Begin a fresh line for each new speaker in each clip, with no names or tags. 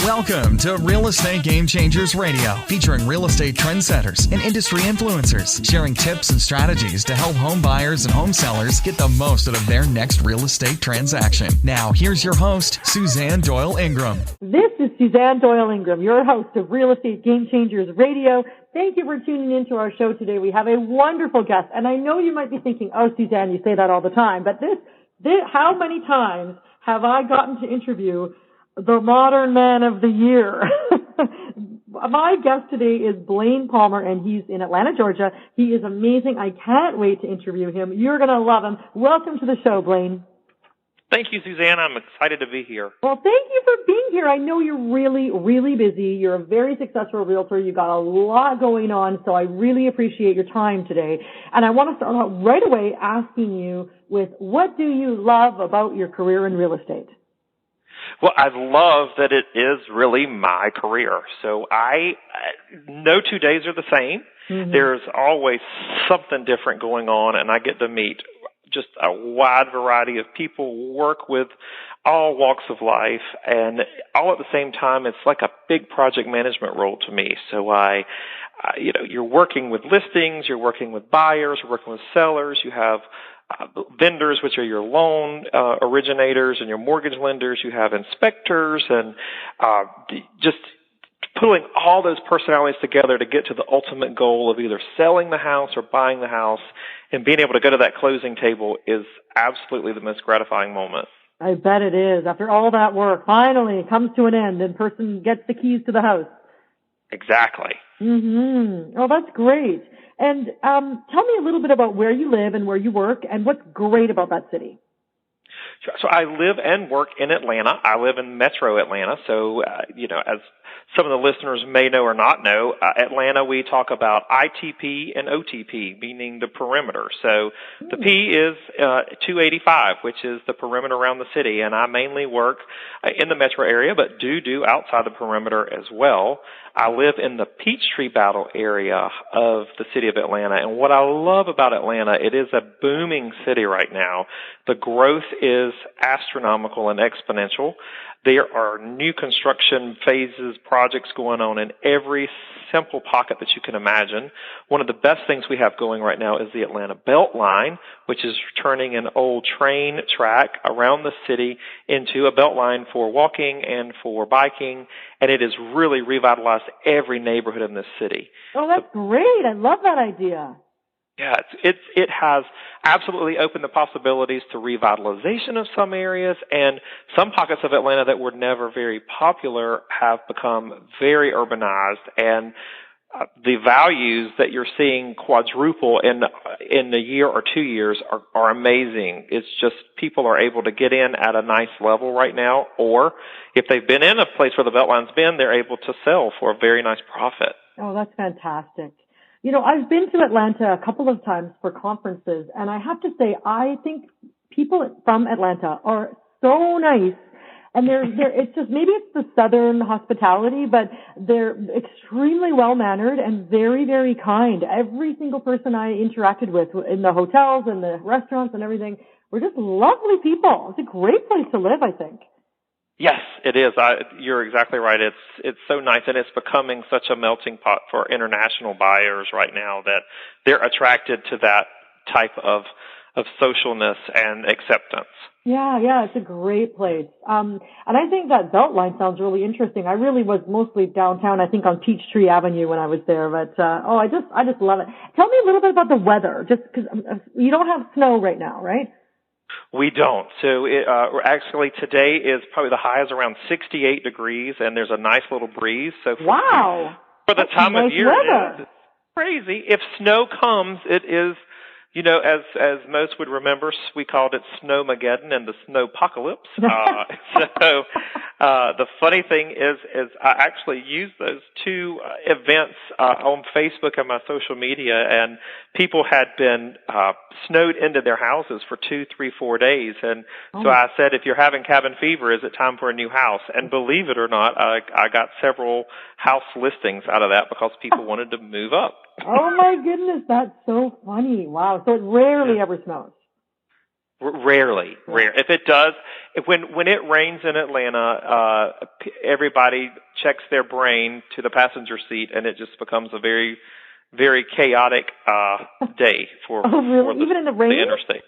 Welcome to Real Estate Game Changers Radio, featuring real estate trendsetters and industry influencers, sharing tips and strategies to help home buyers and home sellers get the most out of their next real estate transaction. Now, here's your host, Suzanne Doyle Ingram.
This is Suzanne Doyle Ingram, your host of Real Estate Game Changers Radio. Thank you for tuning into our show today. We have a wonderful guest, and I know you might be thinking, oh, Suzanne, you say that all the time, but this how many times have I gotten to interview the modern man of the year? My guest today is Blaine Palmer, and he's in Atlanta, Georgia. He is amazing. I can't wait to interview him. You're going to love him. Welcome to the show, Blaine.
Thank you, Suzanne. I'm excited to be here.
Well, thank you for being here. I know you're really, really busy. You're a very successful realtor. You've got a lot going on, so I really appreciate your time today. And I want to start out right away asking you with, what do you love about your career in real estate?
Well, I love that it is really my career. So no 2 days are the same. Mm-hmm. There's always something different going on, and I get to meet just a wide variety of people, work with all walks of life, and all at the same time, it's like a big project management role to me. So you're working with listings, you're working with buyers, you're working with sellers, you have vendors, which are your loan originators and your mortgage lenders. You have inspectors, and just pulling all those personalities together to get to the ultimate goal of either selling the house or buying the house, and being able to go to that closing table is absolutely the most gratifying moment.
I bet it is. After all that work, finally it comes to an end and person gets the keys to the house.
Exactly.
Mm-hmm. Oh, that's great. And tell me a little bit about where you live and where you work and what's great about that city.
So I live and work in Atlanta. I live in Metro Atlanta. So, as some of the listeners may know or not know, Atlanta, we talk about ITP and OTP, meaning the perimeter. So the P is 285, which is the perimeter around the city. And I mainly work in the metro area, but do outside the perimeter as well. I live in the Peachtree Battle area of the city of Atlanta. And what I love about Atlanta, it is a booming city right now. The growth is astronomical and exponential. There are new construction phases, projects going on in every simple pocket that you can imagine. One of the best things we have going right now is the Atlanta Beltline, which is turning an old train track around the city into a Beltline for walking and for biking, and it has really revitalized every neighborhood in this city.
Oh, that's great. I love that idea.
Yeah, it has absolutely opened the possibilities to revitalization of some areas, and some pockets of Atlanta that were never very popular have become very urbanized, and the values that you're seeing quadruple in a year or 2 years are amazing. It's just people are able to get in at a nice level right now, or if they've been in a place where the Beltline's been, they're able to sell for a very nice profit.
Oh, that's fantastic. I've been to Atlanta a couple of times for conferences, and I have to say, I think people from Atlanta are so nice. And it's just, maybe it's the Southern hospitality, but they're extremely well-mannered and very, very kind. Every single person I interacted with in the hotels and the restaurants and everything were just lovely people. It's a great place to live, I think.
Yes, it is. You're exactly right. It's so nice, and it's becoming such a melting pot for international buyers right now that they're attracted to that type of socialness and acceptance.
Yeah, it's a great place. And I think that Beltline sounds really interesting. I really was mostly downtown, I think on Peachtree Avenue when I was there, but I just love it. Tell me a little bit about the weather, just because you don't have snow right now, right?
We don't. So actually today is probably the high is around 68 degrees, and there's a nice little breeze. So
wow.
For the time
nice
of year,
weather.
it's crazy. If snow comes, it is, as most would remember, we called it Snowmageddon and the Snowpocalypse. So the funny thing is I actually used those two events on Facebook and my social media, and people had been snowed into their houses for 2, 3, 4 days. And so I said, if you're having cabin fever, is it time for a new house? And believe it or not, I got several house listings out of that because people wanted to move up.
Oh my goodness, that's so funny. Wow. So it rarely ever snows.
Rarely. If it does, when it rains in Atlanta, everybody checks their brain to the passenger seat, and it just becomes a very, very chaotic day for
Even in the rain?
The interstate.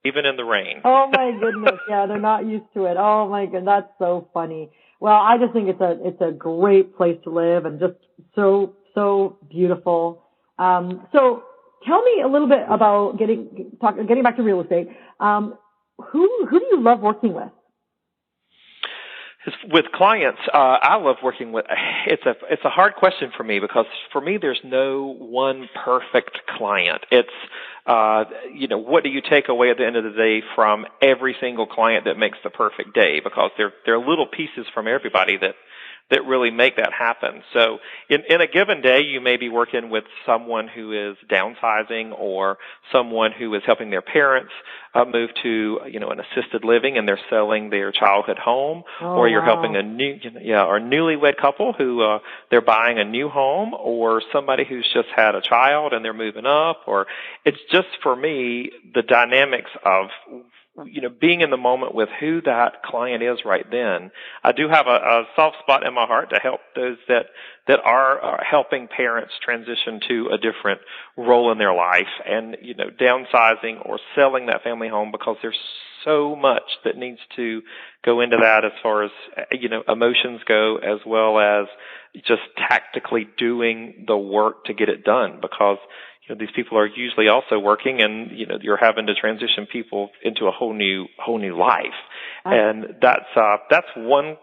Even in the rain.
Oh my goodness! Yeah, they're not used to it. Oh my goodness, that's so funny. Well, I just think it's a great place to live, and just so beautiful. So tell me a little bit about getting back to real estate. Who do you love working with?
With clients, I love working with. It's a hard question for me, because for me there's no one perfect client. It's what do you take away at the end of the day from every single client that makes the perfect day? Because there are little pieces from everybody that really make that happen. So in a given day, you may be working with someone who is downsizing, or someone who is helping their parents move to an assisted living, and they're selling their childhood home, or you're helping a newlywed couple who they're buying a new home, or somebody who's just had a child and they're moving up. Or it's just, for me, the dynamics of being in the moment with who that client is right then. I do have a soft spot in my heart to help those that are helping parents transition to a different role in their life, and downsizing or selling that family home, because there's so much that needs to go into that, as far as emotions go, as well as just tactically doing the work to get it done, because these people are usually also working, and you're having to transition people into a whole new life. And that's one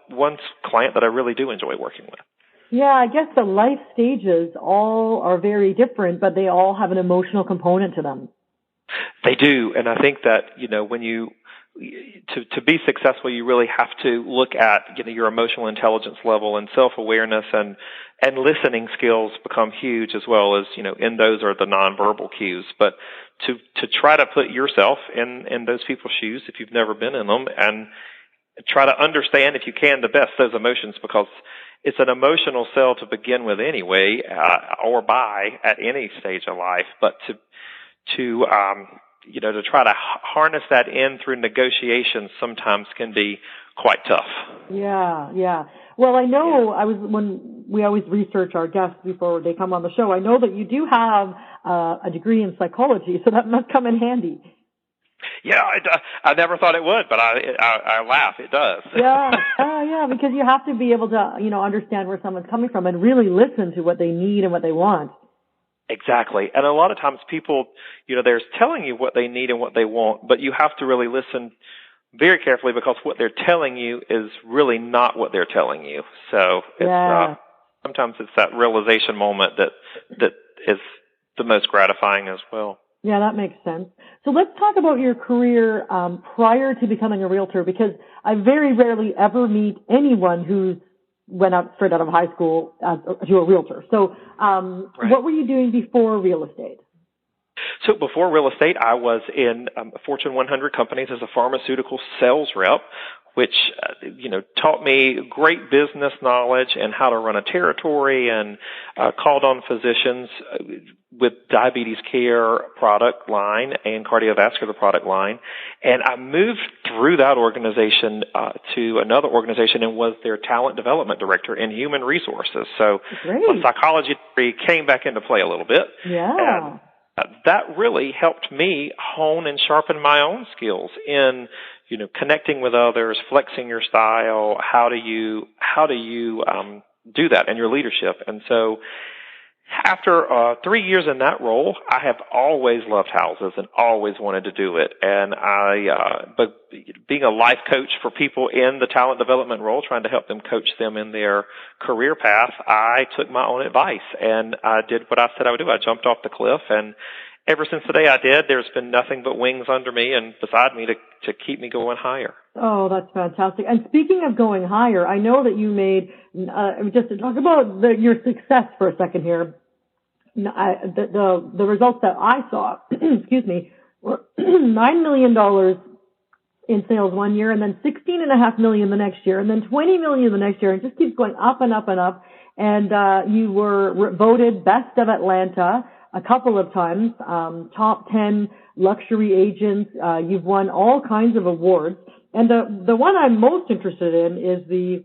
client that I really do enjoy working with.
Yeah, I guess the life stages all are very different, but they all have an emotional component to them.
They do, and I think that when you to be successful, you really have to look at your emotional intelligence level, and self-awareness, and listening skills become huge, as well as in those are the nonverbal cues. But to try to put yourself in those people's shoes, if you've never been in them, and try to understand, if you can, the best those emotions, because it's an emotional sell to begin with anyway, or buy at any stage of life. But to try to harness that in through negotiations sometimes can be quite tough.
Yeah. Well, I know when we always research our guests before they come on the show, I know that you do have a degree in psychology, so that must come in handy.
Yeah, I never thought it would, but I laugh. It does.
Yeah, because you have to be able to, understand where someone's coming from and really listen to what they need and what they want.
Exactly. And a lot of times people, they're telling you what they need and what they want, but you have to really listen very carefully, because what they're telling you is really not what they're telling you. So it's, sometimes it's that realization moment that is the most gratifying as well.
Yeah, that makes sense. So let's talk about your career prior to becoming a realtor, because I very rarely ever meet anyone who's went out straight out of high school to a realtor. So What were you doing before real estate?
So before real estate, I was in Fortune 100 companies as a pharmaceutical sales rep, which, taught me great business knowledge and how to run a territory, and called on physicians with diabetes care product line and cardiovascular product line. And I moved through that organization to another organization and was their talent development director in human resources. So my psychology degree came back into play a little bit.
Yeah.
And that really helped me hone and sharpen my own skills in connecting with others, flexing your style. How do you do that in your leadership? And so after 3 years in that role, I have always loved houses and always wanted to do it. And but being a life coach for people in the talent development role, trying to help them coach them in their career path, I took my own advice and I did what I said I would do. I jumped off the cliff, and ever since the day I did, there's been nothing but wings under me and beside me to keep me going higher.
Oh, that's fantastic. And speaking of going higher, I know that you made, just to talk about your success for a second here, the results that I saw, excuse me, were $9 million in sales one year, and then $16.5 million the next year, and then $20 million the next year. It just keeps going up and up and up. And you were voted best of Atlanta a couple of times, top 10 luxury agents. You've won all kinds of awards. And the one I'm most interested in is the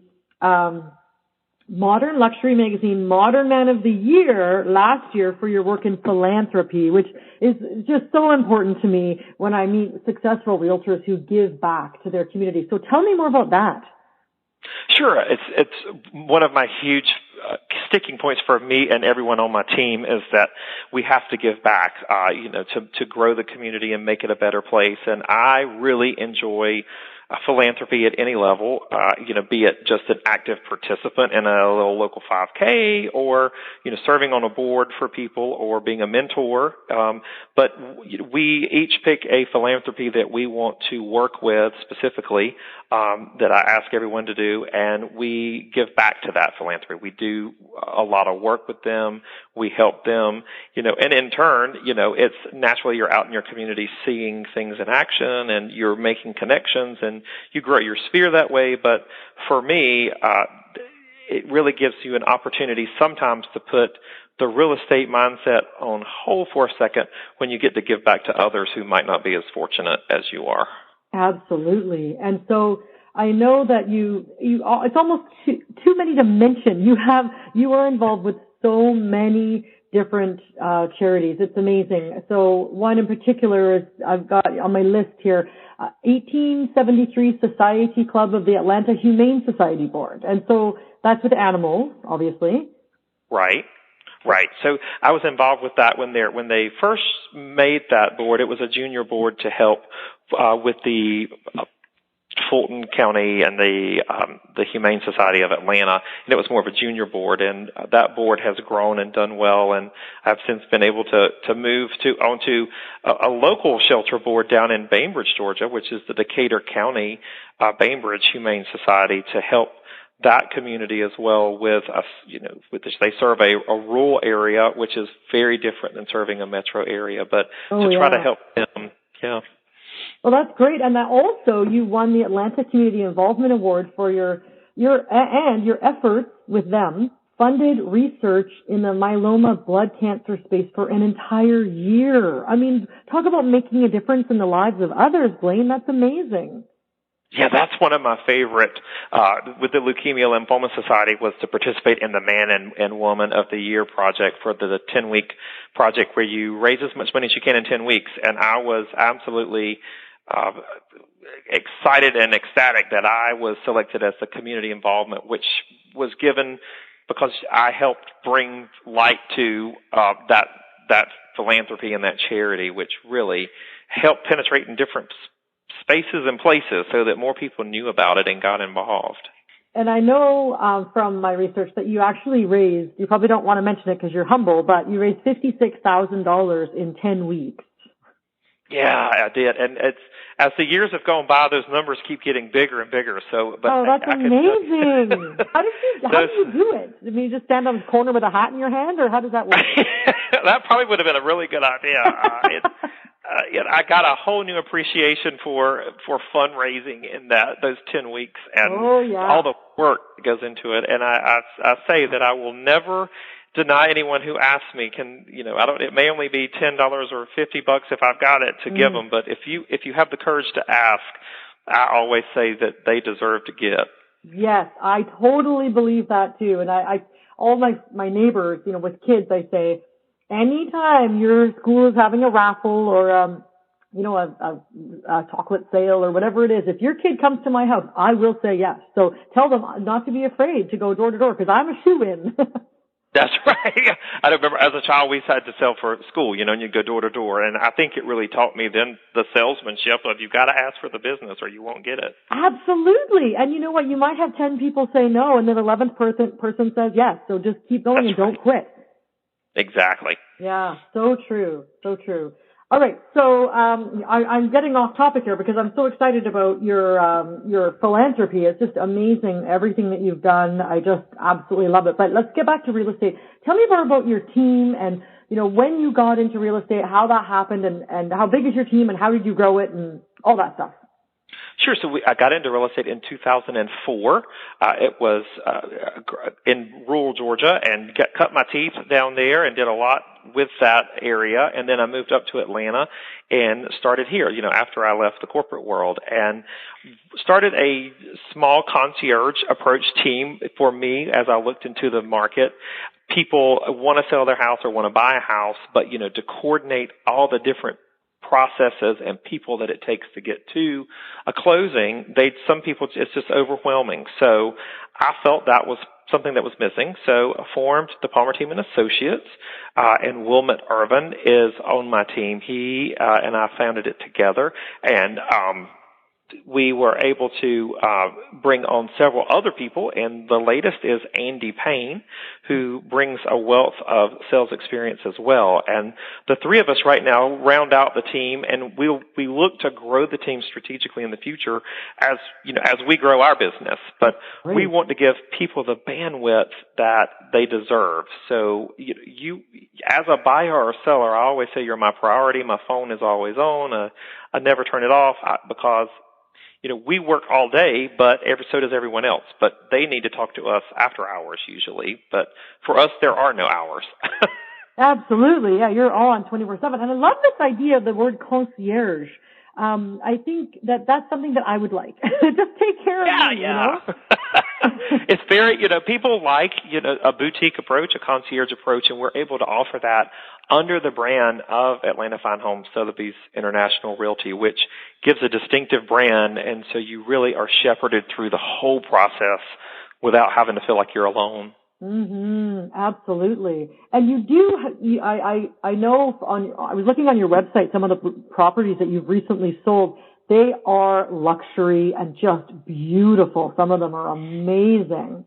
Modern Luxury Magazine Modern Man of the Year last year for your work in philanthropy, which is just so important to me when I meet successful realtors who give back to their community. So tell me more about that.
Sure. It's one of my huge sticking points for me and everyone on my team is that we have to give back, to grow the community and make it a better place. And I really enjoy philanthropy at any level, be it just an active participant in a little local 5K or, serving on a board for people or being a mentor. But we each pick a philanthropy that we want to work with specifically, that I ask everyone to do, and we give back to that philanthropy. We do a lot of work with them. We help them, and in turn, it's naturally you're out in your community seeing things in action and you're making connections and you grow your sphere that way. But for me, it really gives you an opportunity sometimes to put the real estate mindset on hold for a second when you get to give back to others who might not be as fortunate as you are.
Absolutely. And so I know that it's almost too many to mention. You are involved with so many different charities. It's amazing. So one in particular is I've got on my list here, 1873 Society Club of the Atlanta Humane Society Board. And so that's with animals, obviously. Right.
So I was involved with that when they first made that board. It was a junior board to help with the Fulton County and the Humane Society of Atlanta, and it was more of a junior board. And that board has grown and done well. And I've since been able to move onto a local shelter board down in Bainbridge, Georgia, which is the Decatur County Bainbridge Humane Society, to help that community as well with us, they serve a rural area, which is very different than serving a metro area, but try to help them. Yeah.
Well, that's great. And that also you won the Atlanta Community Involvement Award for your efforts with them, funded research in the myeloma blood cancer space for an entire year. I mean, talk about making a difference in the lives of others, Blaine. That's amazing.
Yeah, that's one of my favorite with the Leukemia Lymphoma Society was to participate in the Man and Woman of the Year project for the 10-week project where you raise as much money as you can in 10 weeks. And I was absolutely excited and ecstatic that I was selected as the community involvement, which was given because I helped bring light to that philanthropy and that charity, which really helped penetrate in different spaces and places so that more people knew about it and got involved.
And I know from my research that you actually raised, you probably don't want to mention it because you're humble, but you raised $56,000 in 10 weeks.
Yeah, I did. And as the years have gone by, those numbers keep getting bigger and bigger.
That's amazing. How do you do it? I mean, you just stand on the corner with a hat in your hand, or how does that work?
That probably would have been a really good idea. I got a whole new appreciation for fundraising in those 10 weeks and all the work that goes into it. And I say that I will never deny anyone who asks me, it may only be $10 or $50 if I've got it to give them, but if you have the courage to ask, I always say that they deserve to give.
Yes, I totally believe that too. And all my neighbors, with kids, I say, anytime your school is having a raffle or, a chocolate sale or whatever it is, if your kid comes to my house, I will say yes. So tell them not to be afraid to go door to door because I'm a shoo-in.
That's right. I remember as a child we had to sell for school, and you go door to door. And I think it really taught me then the salesmanship of you got to ask for the business or you won't get it.
Absolutely. And you know what? You might have 10 people say no and then 11th person says yes. So just keep going and don't quit.
Exactly.
Yeah, so true, so true. All right, so I'm getting off topic here because I'm so excited about your philanthropy. It's just amazing, everything that you've done. I just absolutely love it. But let's get back to real estate. Tell me more about your team and, when you got into real estate, how that happened and how big is your team and how did you grow it and all that stuff.
Sure. So I got into real estate in 2004. It was in rural Georgia and cut my teeth down there and did a lot with that area, and then I moved up to Atlanta and started here, after I left the corporate world, and started a small concierge approach team for me as I looked into the market. People want to sell their house or want to buy a house, but, to coordinate all the different processes and people that it takes to get to a closing, some people, it's just overwhelming. So I felt that was something that was missing. So I formed the Palmer Team and Associates, and Wilmot Irvin is on my team. He and I founded it together, and we were able to bring on several other people, and the latest is Andy Payne, who brings a wealth of sales experience as well. And the three of us right now round out the team, and we look to grow the team strategically in the future as we grow our business. But we want to give people the bandwidth that they deserve. So you as a buyer or seller, I always say you're my priority. My phone is always on. I never turn it off because we work all day, but so does everyone else. But they need to talk to us after hours usually. But for us, there are no hours.
Absolutely. Yeah, you're on 24/7. And I love this idea of the word concierge. I think that's something that I would like. Just take care of me,
It's very, people like, a boutique approach, a concierge approach, and we're able to offer that under the brand of Atlanta Fine Homes Sotheby's International Realty, which gives a distinctive brand, and so you really are shepherded through the whole process without having to feel like you're alone.
Absolutely. And you do, I know I was looking on your website, some of the properties that you've recently sold, they are luxury and just beautiful. Some of them are amazing.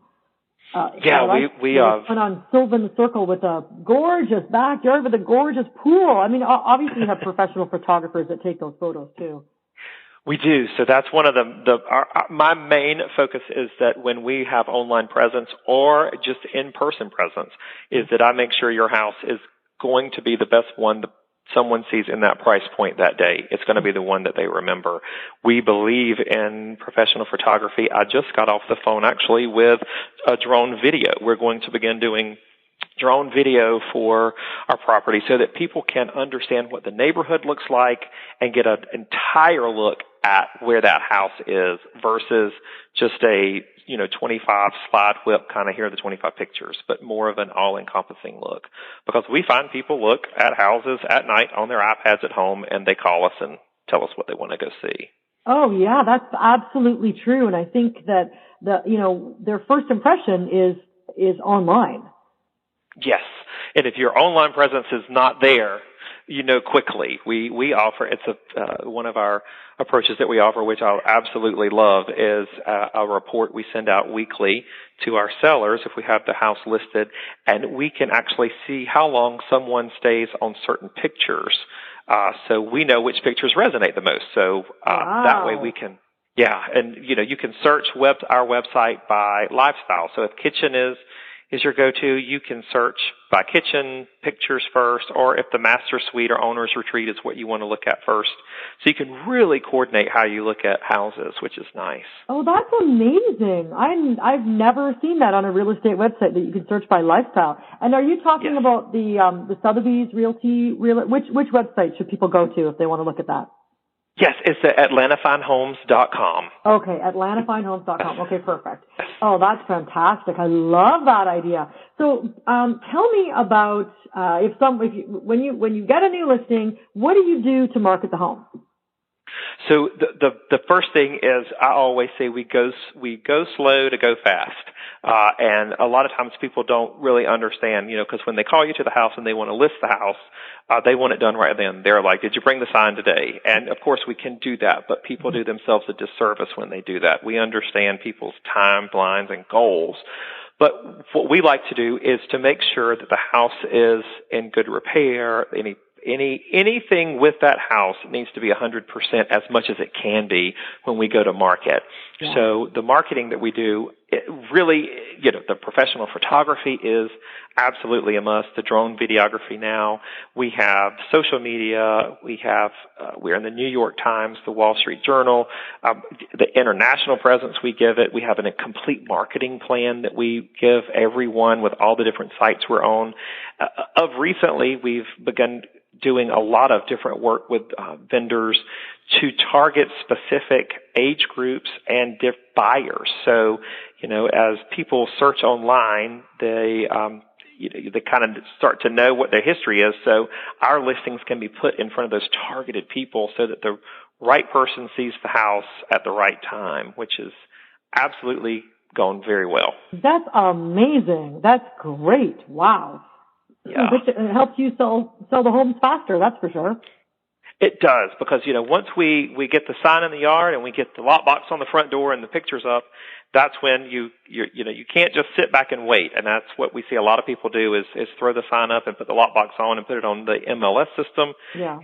We
went on Sylvan Circle with a gorgeous backyard with a gorgeous pool. I mean, obviously you have professional photographers that take those photos too.
We do. So that's one of my main focus is that when we have online presence or just in-person presence is that I make sure your house is going to be the best one that someone sees in that price point that day. It's going to be the one that they remember. We believe in professional photography. I just got off the phone actually with a drone video. We're going to begin doing drone video for our property so that people can understand what the neighborhood looks like and get an entire look at where that house is versus just a 25 slide whip kind of here are the 25 pictures, but more of an all-encompassing look, because we find people look at houses at night on their iPads at home and they call us and tell us what they want to go see.
Oh yeah, that's absolutely true. And I think that their first impression is online.
Yes. And if your online presence is not there, quickly. We offer, it's one of our approaches that we offer, which I absolutely love, is a report we send out weekly to our sellers if we have the house listed, and we can actually see how long someone stays on certain pictures. So we know which pictures resonate the most. So that way we can, and you can search our website by lifestyle. So if kitchen is your go-to, you can search by kitchen pictures first, or if the master suite or owner's retreat is what you want to look at first. So you can really coordinate how you look at houses, which is nice. Oh,
that's amazing. I've never seen that on a real estate website that you can search by lifestyle. And are you talking about the Sotheby's Realty, which website should people go to if they want to look at that?
Yes, it's at AtlantaFineHomes.com.
Okay, AtlantaFineHomes.com. Okay, perfect. Oh, that's fantastic. I love that idea. So, tell me about when you get a new listing, what do you do to market the home?
So the first thing is I always say we go slow to go fast. And a lot of times people don't really understand, because when they call you to the house and they want to list the house, they want it done right then. They're like, did you bring the sign today? And of course we can do that, but people do themselves a disservice when they do that. We understand people's timelines and goals. But what we like to do is to make sure that the house is in good repair, anything with that house needs to be 100% as much as it can be when we go to market. Yeah. So the marketing that we do, it really, the professional photography is absolutely a must. The drone videography now. We have social media. We're in the New York Times, the Wall Street Journal, the international presence we give it. We have a complete marketing plan that we give everyone with all the different sites we're on. Of recently, we've begun doing a lot of different work with vendors to target specific age groups and buyers. So, as people search online, they kind of start to know what their history is. So our listings can be put in front of those targeted people so that the right person sees the house at the right time, which is absolutely going very well.
That's amazing. That's great. Wow.
Yeah.
It helps you sell the homes faster, that's for sure.
It does, because, once we get the sign in the yard and we get the lockbox on the front door and the pictures up, that's when you can't just sit back and wait. And that's what we see a lot of people do is throw the sign up and put the lockbox on and put it on the MLS system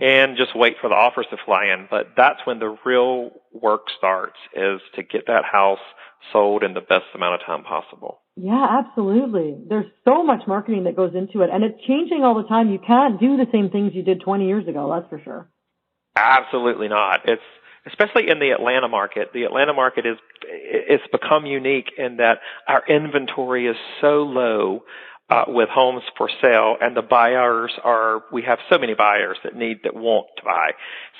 and just wait for the offers to fly in. But that's when the real work starts, is to get that house sold in the best amount of time possible.
Yeah, absolutely. There's so much marketing that goes into it, and it's changing all the time. You can't do the same things you did 20 years ago, that's for sure.
Absolutely not. It's especially in the Atlanta market. The Atlanta market it's become unique in that our inventory is so low with homes for sale, and the buyers we have so many buyers that want to buy.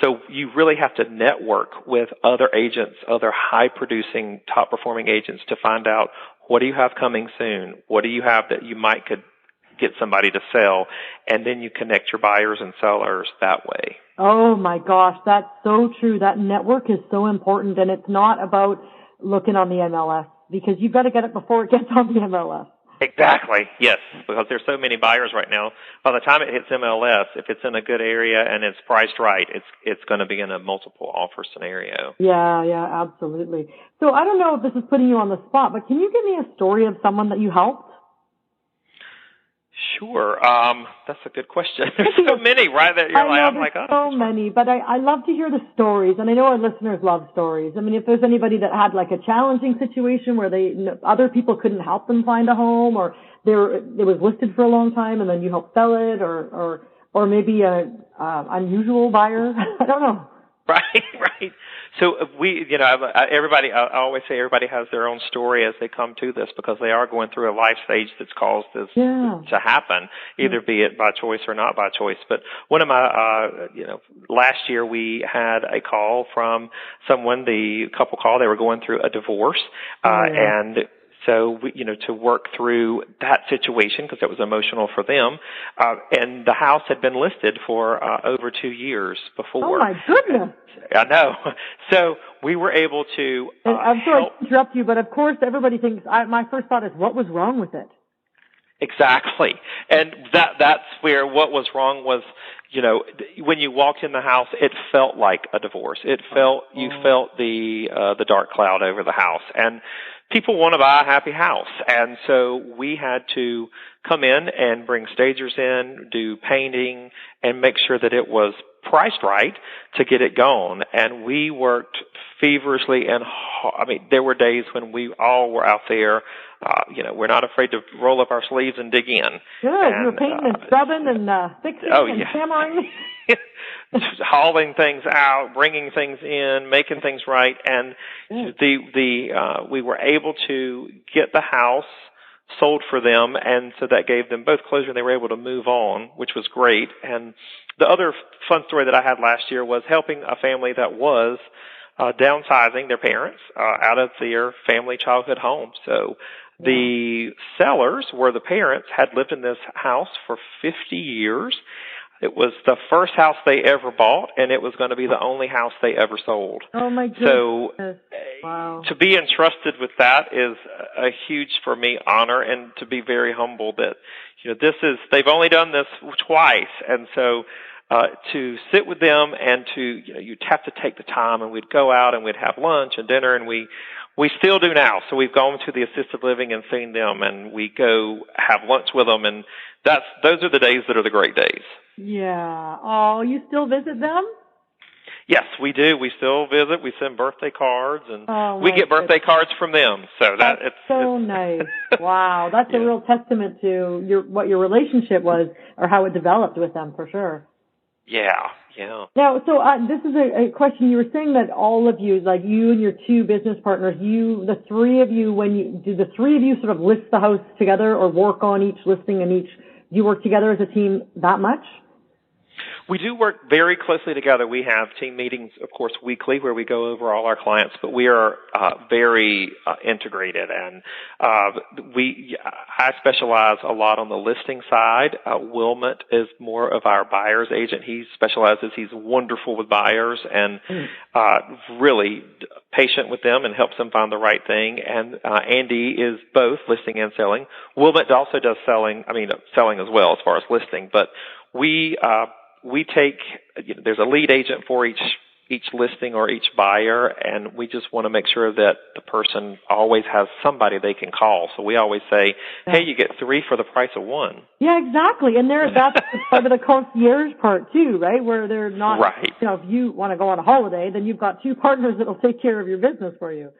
So you really have to network with other agents, other high producing, top performing agents, to find out, what do you have coming soon? What do you have that you could get somebody to sell? And then you connect your buyers and sellers that way.
Oh my gosh, that's so true. That network is so important, and it's not about looking on the MLS, because you've got to get it before it gets on the MLS.
Exactly, yes, because there's so many buyers right now. By the time it hits MLS, if it's in a good area and it's priced right, it's going to be in a multiple offer scenario.
Yeah, absolutely. So I don't know if this is putting you on the spot, but can you give me a story of someone that you helped?
Sure. That's a good question. There's so many, right? That
so many, but I love to hear the stories, and I know our listeners love stories. I mean, if there's anybody that had like a challenging situation where other people couldn't help them find a home, or it was listed for a long time and then you helped sell it, or maybe a unusual buyer. I don't know.
Right. So everybody, I always say everybody has their own story as they come to this, because they are going through a life stage that's caused this to happen, either be it by choice or not by choice. But one of my, last year we had a call from someone, the couple called, they were going through a divorce, and so, to work through that situation, because it was emotional for them, and the house had been listed for over 2 years before.
Oh, my goodness.
I know. So we were able to
I'm sorry to interrupt you, but of course everybody thinks, my first thought is, what was wrong with it?
Exactly. And that's where what was wrong was, when you walked in the house, it felt like a divorce. You felt the dark cloud over the house. And people want to buy a happy house. And so we had to come in and bring stagers in, do painting, and make sure that it was priced right to get it going. And we worked feverishly, and there were days when we all were out there. We're not afraid to roll up our sleeves and dig in.
Good. You were painting and scrubbing and fixing and hammering.
Hauling things out, bringing things in, making things right, and we were able to get the house sold for them, and so that gave them both closure, and they were able to move on, which was great. And the other fun story that I had last year was helping a family that was downsizing their parents out of their family childhood home. So the sellers were the parents, had lived in this house for 50 years. It was the first house they ever bought, and it was going to be the only house they ever sold.
Oh, my goodness.
So
wow.
To be entrusted with that is a huge, for me, honor, and to be very humbled that, they've only done this twice. And so to sit with them and you'd have to take the time, and we'd go out and we'd have lunch and dinner, and we We still do now. So we've gone to the assisted living and seen them, and we go have lunch with them, and those are the days that are the great days.
Yeah. Oh, you still visit them?
Yes, we do. We still visit. We send birthday cards, and we get
goodness.
birthday cards from them. So it's
so nice. Wow, that's a real testament to what your relationship was, or how it developed with them, for sure.
Yeah.
Now, so this is a question. You were saying that all of you, like you and your two business partners, the three of you, do the three of you sort of list the house together or work on each listing and do you work together as a team that much?
We do work very closely together. We have team meetings, of course, weekly where we go over all our clients, but we are very integrated, and I specialize a lot on the listing side. Wilmot is more of our buyer's agent. He's wonderful with buyers and really patient with them and helps them find the right thing. And Andy is both listing and selling. Wilmot also does selling as well as far as listing, but we take, there's a lead agent for each listing or each buyer, and we just want to make sure that the person always has somebody they can call. So we always say, hey, you get 3 for the price of 1.
Yeah, exactly. And that's part of the concierge part too, right? Where they're not,
right.
If you want to go on a holiday, then you've got 2 partners that will take care of your business for you.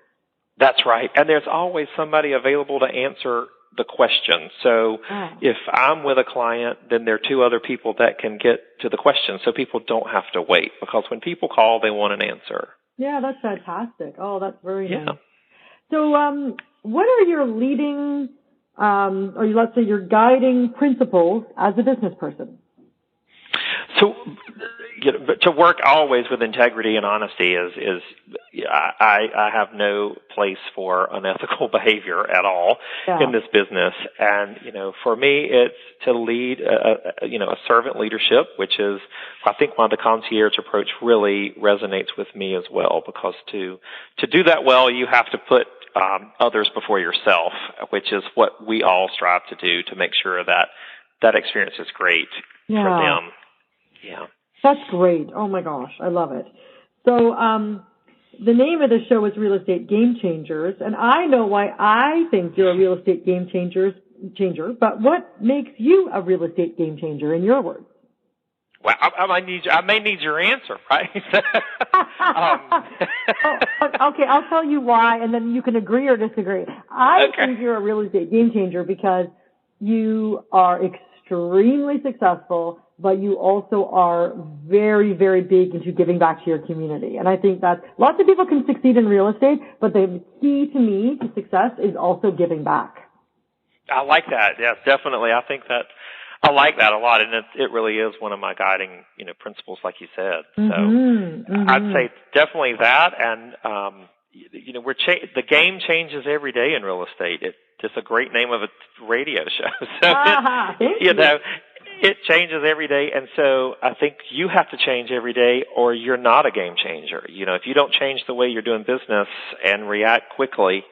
That's right. And there's always somebody available to answer the question. So if I'm with a client, then there are 2 other people that can get to the question, so people don't have to wait, because when people call, they want an answer.
Yeah, that's fantastic. Oh, that's very nice. So what are your leading, or let's say your guiding principles as a business person?
So to work always with integrity and honesty is I have no place for unethical behavior at all in this business. And, for me, it's to lead, a servant leadership, which is, I think, why the concierge approach really resonates with me as well, because to do that well, you have to put others before yourself, which is what we all strive to do, to make sure that experience is great for them. Yeah.
That's great. Oh my gosh, I love it. So, the name of the show is Real Estate Game Changers, and I know why I think you're a real estate game changer, but what makes you a real estate game changer, in your words?
Well, I may need your answer, right?
Okay, I'll tell you why, and then you can agree or disagree. I think you're a real estate game changer because you are extremely successful, but you also are very, very big into giving back to your community. And I think that lots of people can succeed in real estate, but the key to me to success is also giving back.
I like that. Yes, definitely. I think that I like that a lot, and it really is one of my guiding, principles, like you said. So I'd say definitely that, and the game changes every day in real estate. It's just a great name of a radio show. So it changes every day, and so I think you have to change every day, or you're not a game changer. If you don't change the way you're doing business and react quickly,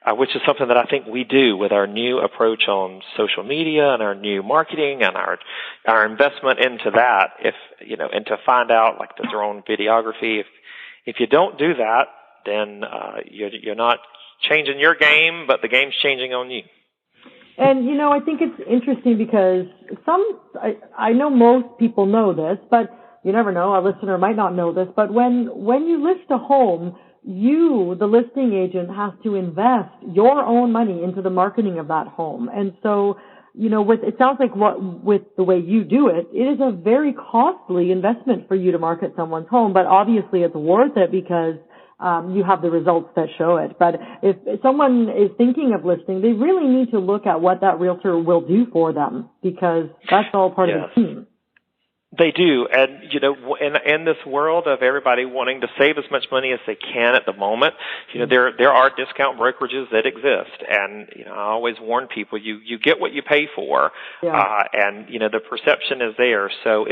which is something that I think we do with our new approach on social media and our new marketing and our investment into that. And to find out, like, their own videography. If you don't do that, then you're not changing your game, but the game's changing on you.
And, I think it's interesting because I know most people know this, but you never know, a listener might not know this, but when you list a home, you, the listing agent, has to invest your own money into the marketing of that home. And so, it sounds like with the way you do it, it is a very costly investment for you to market someone's home, but obviously it's worth it because you have the results that show it. But if someone is thinking of listing, they really need to look at what that realtor will do for them, because that's all part of the team.
They do. And, in this world of everybody wanting to save as much money as they can at the moment, there are discount brokerages that exist. And, I always warn people, you get what you pay for. And, the perception is there. So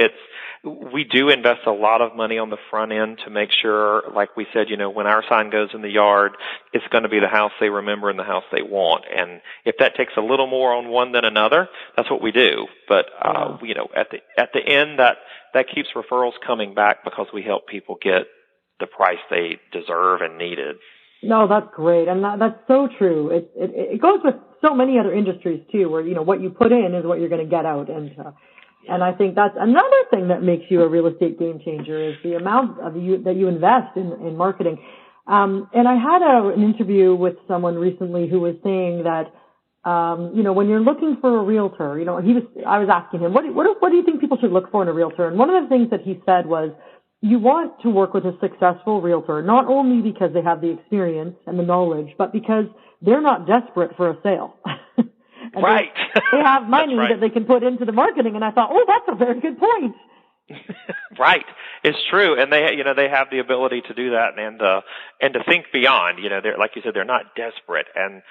we do invest a lot of money on the front end to make sure, like we said, when our sign goes in the yard, it's going to be the house they remember and the house they want. And if that takes a little more on one than another, that's what we do. But, at the end, that keeps referrals coming back because we help people get the price they deserve and needed.
No, that's great. And that's so true. It goes with so many other industries too, where, what you put in is what you're going to get out. And I think that's another thing that makes you a real estate game changer is the amount that you invest in marketing. And I had an interview with someone recently who was saying that, when you're looking for a realtor, I was asking him, what do you think people should look for in a realtor? And one of the things that he said was, you want to work with a successful realtor, not only because they have the experience and the knowledge, but because they're not desperate for a sale.
Right.
They have money that they can put into the marketing. And I thought, that's a very good point.
Right. It's true. And they have the ability to do that and to think beyond, they're, like you said, they're not desperate. And,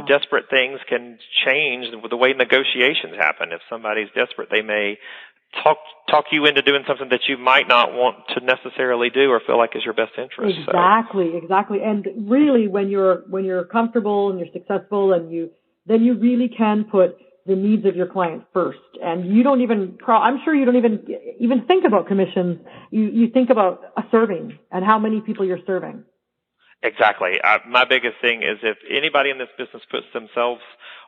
desperate things can change the way negotiations happen. If somebody's desperate, they may talk you into doing something that you might not want to necessarily do or feel like is your best interest.
Exactly. And really, when you're comfortable and you're successful, and then you really can put the needs of your client first. And you don't even, I'm sure you don't even think about commissions. You think about serving and how many people you're serving.
Exactly. My biggest thing is if anybody in this business puts themselves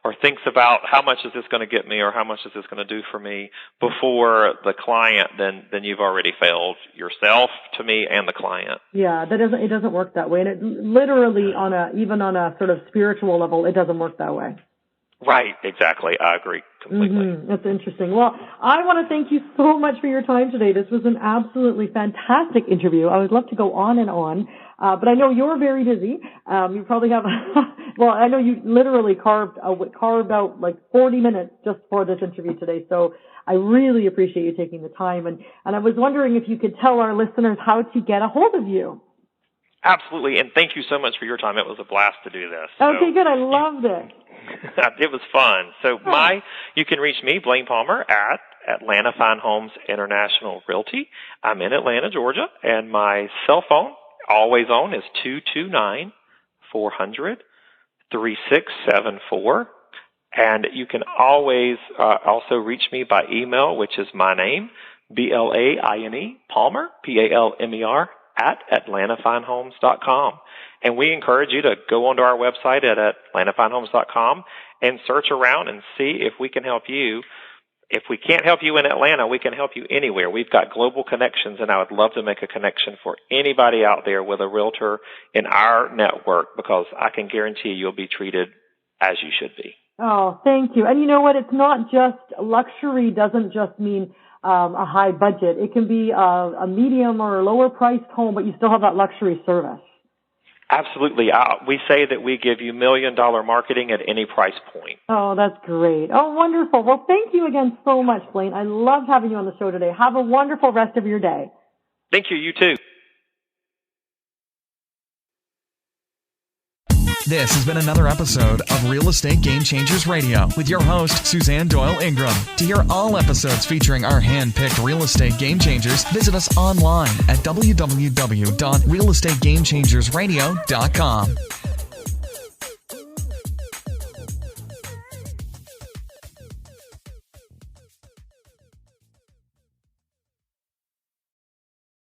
or thinks about how much is this going to get me or how much is this going to do for me before the client, then you've already failed yourself, to me, and the client.
Yeah, it doesn't work that way. And it literally even on a sort of spiritual level, it doesn't work that way.
Right, exactly. I agree completely.
Mm-hmm. That's interesting. Well, I want to thank you so much for your time today. This was an absolutely fantastic interview. I would love to go on and on, but I know you're very busy. You probably have, I know you literally carved out like 40 minutes just for this interview today. So I really appreciate you taking the time. And I was wondering if you could tell our listeners how to get a hold of you.
Absolutely, and thank you so much for your time. It was a blast to do this.
Okay, good. I loved it.
It was fun. So you can reach me, Blaine Palmer, at Atlanta Fine Homes International Realty. I'm in Atlanta, Georgia, and my cell phone, always on, is 229-400-3674. And you can always also reach me by email, which is my name, Blaine Palmer, Palmer, at AtlantaFineHomes.com. And we encourage you to go onto our website at AtlantaFineHomes.com and search around and see if we can help you. If we can't help you in Atlanta, we can help you anywhere. We've got global connections, and I would love to make a connection for anybody out there with a realtor in our network, because I can guarantee you'll be treated as you should be.
Oh, thank you. And you know what? It's not just luxury doesn't just mean a high budget. It can be a medium or a lower priced home, but you still have that luxury service.
Absolutely. We say that we give you $1 million marketing at any price point.
Oh, that's great. Oh, wonderful. Well, thank you again so much, Blaine. I loved having you on the show today. Have a wonderful rest of your day.
Thank you. You too.
This has been another episode of Real Estate Game Changers Radio with your host, Suzanne Doyle Ingram. To hear all episodes featuring our hand-picked real estate game changers, visit us online at www.realestategamechangersradio.com.